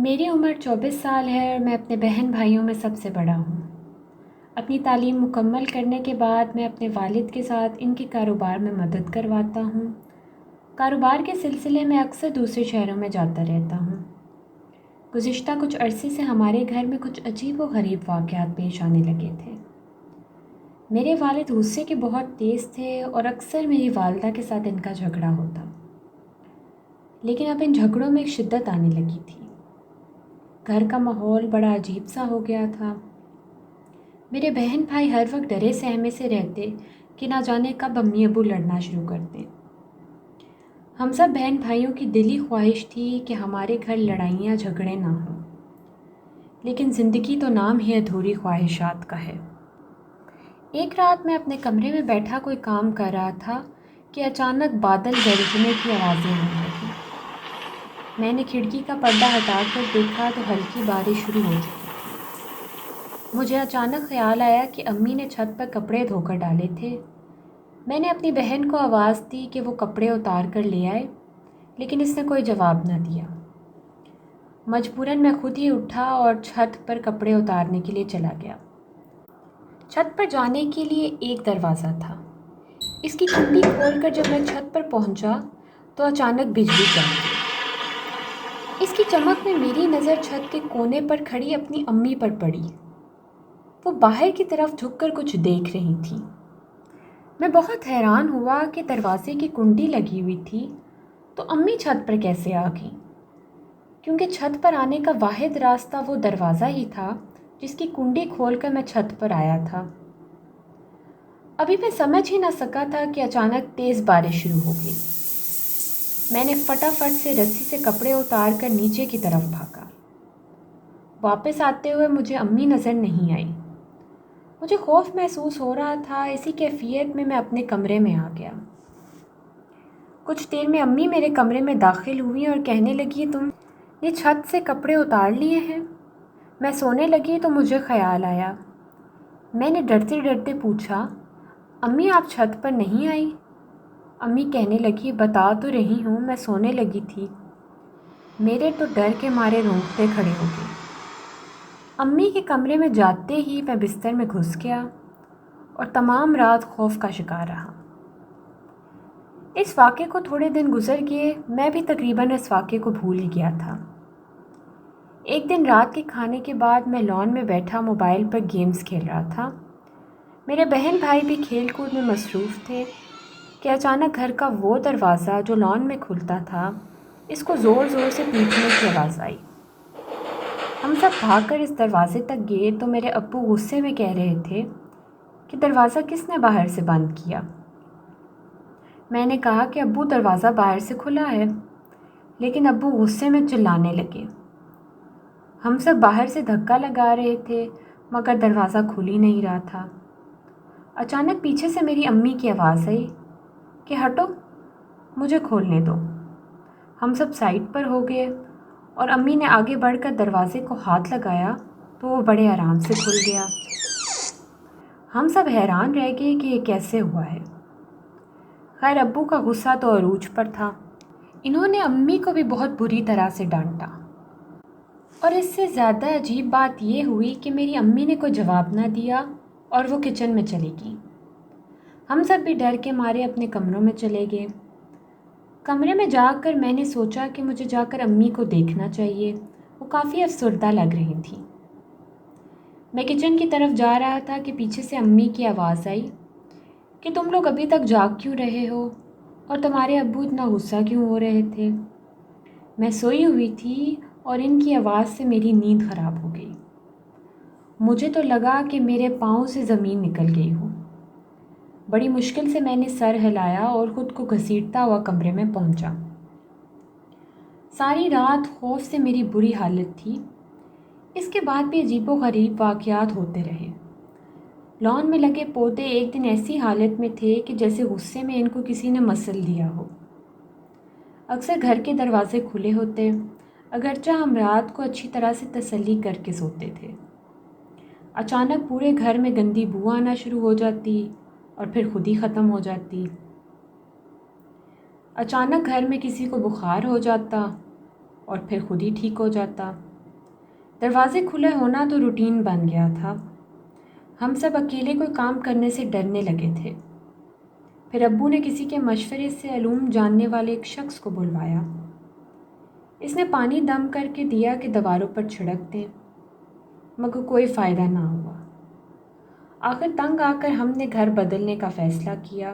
میری عمر 24 سال ہے اور میں اپنے بہن بھائیوں میں سب سے بڑا ہوں۔ اپنی تعلیم مکمل کرنے کے بعد میں اپنے والد کے ساتھ ان کے کاروبار میں مدد کرواتا ہوں۔ کاروبار کے سلسلے میں اکثر دوسرے شہروں میں جاتا رہتا ہوں۔ گزشتہ کچھ عرصے سے ہمارے گھر میں کچھ عجیب و غریب واقعات پیش آنے لگے تھے۔ میرے والد غصے کے بہت تیز تھے اور اکثر میری والدہ کے ساتھ ان کا جھگڑا ہوتا، لیکن اب ان جھگڑوں میں ایک شدت آنے لگی تھی۔ گھر کا ماحول بڑا عجیب سا ہو گیا تھا۔ میرے بہن بھائی ہر وقت ڈرے سہمے سے رہتے کہ نہ جانے کب امی ابو لڑنا شروع کر دیں۔ ہم سب بہن بھائیوں کی دلی خواہش تھی کہ ہمارے گھر لڑائیاں جھگڑے نہ ہوں، لیکن زندگی تو نام ہی ادھوری خواہشات کا ہے۔ ایک رات میں اپنے کمرے میں بیٹھا کوئی کام کر رہا تھا کہ اچانک بادل گرجنے کی آوازیں آنے لگیں۔ میں نے کھڑکی کا پردہ ہٹا کر دیکھا تو ہلکی بارش شروع ہو چکی تھی۔ مجھے اچانک خیال آیا کہ امی نے چھت پر کپڑے دھو کر ڈالے تھے۔ میں نے اپنی بہن کو آواز دی کہ وہ کپڑے اتار کر لے آئے، لیکن اس نے کوئی جواب نہ دیا۔ مجبوراً میں خود ہی اٹھا اور چھت پر کپڑے اتارنے کے لیے چلا گیا۔ چھت پر جانے کے لیے ایک دروازہ تھا۔ اس کی کنڈی کھول کر جب میں چھت پر پہنچا تو اچانک بجلی چمک گئی۔ اس کی چمک میں میری نظر چھت کے کونے پر کھڑی اپنی امی پر پڑی۔ وہ باہر کی طرف جھک کر کچھ دیکھ رہی تھیں۔ میں بہت حیران ہوا کہ دروازے کی کنڈی لگی ہوئی تھی تو امی چھت پر کیسے آ گئیں، کیونکہ چھت پر آنے کا واحد راستہ وہ دروازہ ہی تھا جس کی کنڈی کھول کر میں چھت پر آیا تھا۔ ابھی میں سمجھ ہی نہ سکا تھا کہ اچانک تیز بارش شروع ہو گئی۔ میں نے فٹافٹ سے رسی سے کپڑے اتار کر نیچے کی طرف بھاگا۔ واپس آتے ہوئے مجھے امی نظر نہیں آئی۔ مجھے خوف محسوس ہو رہا تھا۔ اسی کیفیت میں اپنے کمرے میں آ گیا۔ کچھ دیر میں امی میرے کمرے میں داخل ہوئی اور کہنے لگی، تم نے چھت سے کپڑے اتار لیے ہیں؟ میں سونے لگی تو مجھے خیال آیا۔ میں نے ڈرتے ڈرتے پوچھا، امی آپ چھت پر نہیں آئی؟ امی کہنے لگی، بتا تو رہی ہوں میں سونے لگی تھی۔ میرے تو ڈر کے مارے رونگٹے کھڑے ہو گئے۔ امی کے کمرے میں جاتے ہی میں بستر میں گھس گیا اور تمام رات خوف کا شکار رہا۔ اس واقعے کو تھوڑے دن گزر گئے، میں بھی تقریباً اس واقعے کو بھول ہی گیا تھا۔ ایک دن رات کے کھانے کے بعد میں لان میں بیٹھا موبائل پر گیمز کھیل رہا تھا۔ میرے بہن بھائی بھی کھیل کود میں مصروف تھے کہ اچانک گھر کا وہ دروازہ جو لان میں کھلتا تھا، اس کو زور زور سے پیٹنے کی آواز آئی۔ ہم سب بھاگ کر اس دروازے تک گئے تو میرے ابو غصے میں کہہ رہے تھے کہ دروازہ کس نے باہر سے بند کیا؟ میں نے کہا کہ ابو دروازہ باہر سے کھلا ہے، لیکن ابو غصے میں چلانے لگے۔ ہم سب باہر سے دھکا لگا رہے تھے مگر دروازہ کھل ہی نہیں رہا تھا۔ اچانک پیچھے سے میری امی کی آواز آئی کہ ہٹو، مجھے کھولنے دو۔ ہم سب سائڈ پر ہو گئے اور امی نے آگے بڑھ کر دروازے کو ہاتھ لگایا تو وہ بڑے آرام سے کھل گیا۔ ہم سب حیران رہ گئے کہ یہ کیسے ہوا ہے۔ خیر ابو کا غصہ تو عروج پر تھا۔ انہوں نے امی کو بھی بہت بری طرح سے ڈانٹا، اور اس سے زیادہ عجیب بات یہ ہوئی کہ میری امی نے کوئی جواب نہ دیا اور وہ کچن میں چلی گئی۔ ہم سب بھی ڈر کے مارے اپنے کمروں میں چلے گئے۔ کمرے میں جا کر میں نے سوچا کہ مجھے جا کر امی کو دیکھنا چاہیے، وہ کافی افسردہ لگ رہی تھیں۔ میں کچن کی طرف جا رہا تھا کہ پیچھے سے امی کی آواز آئی کہ تم لوگ ابھی تک جاگ کیوں رہے ہو اور تمہارے ابو اتنا غصہ کیوں ہو رہے تھے؟ میں سوئی ہوئی تھی اور ان کی آواز سے میری نیند خراب ہو گئی۔ مجھے تو لگا کہ میرے پاؤں سے زمین نکل گئی ہو۔ بڑی مشکل سے میں نے سر ہلایا اور خود کو گھسیٹتا ہوا کمرے میں پہنچا۔ ساری رات خوف سے میری بری حالت تھی۔ اس کے بعد بھی عجیب و غریب واقعات ہوتے رہے۔ لان میں لگے پودے ایک دن ایسی حالت میں تھے کہ جیسے غصے میں ان کو کسی نے مسل دیا ہو۔ اکثر گھر کے دروازے کھلے ہوتے، اگرچہ ہم رات کو اچھی طرح سے تسلی کر کے سوتے تھے۔ اچانک پورے گھر میں گندی بو آنا شروع ہو جاتی اور پھر خود ہی ختم ہو جاتی۔ اچانک گھر میں کسی کو بخار ہو جاتا اور پھر خود ہی ٹھیک ہو جاتا۔ دروازے کھلے ہونا تو روٹین بن گیا تھا۔ ہم سب اکیلے کوئی کام کرنے سے ڈرنے لگے تھے۔ پھر ابو نے کسی کے مشورے سے علوم جاننے والے ایک شخص کو بلوایا۔ اس نے پانی دم کر کے دیا کہ دیواروں پر چھڑک دیں، مگر کوئی فائدہ نہ ہوا۔ آخر تنگ آ کر ہم نے گھر بدلنے کا فیصلہ کیا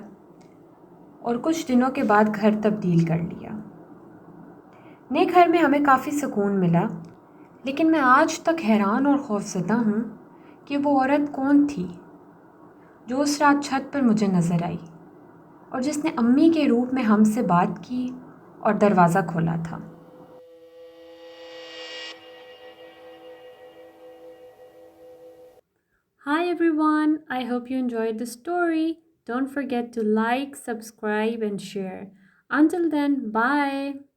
اور کچھ دنوں کے بعد گھر تبدیل کر لیا۔ نئے گھر میں ہمیں کافی سکون ملا، لیکن میں آج تک حیران اور خوفزدہ ہوں کہ وہ عورت کون تھی جو اس رات چھت پر مجھے نظر آئی اور جس نے امی کے روپ میں ہم سے بات کی اور دروازہ کھولا تھا۔ Hi everyone, I hope you enjoyed the story. Don't forget to like, subscribe and share. Until then, bye.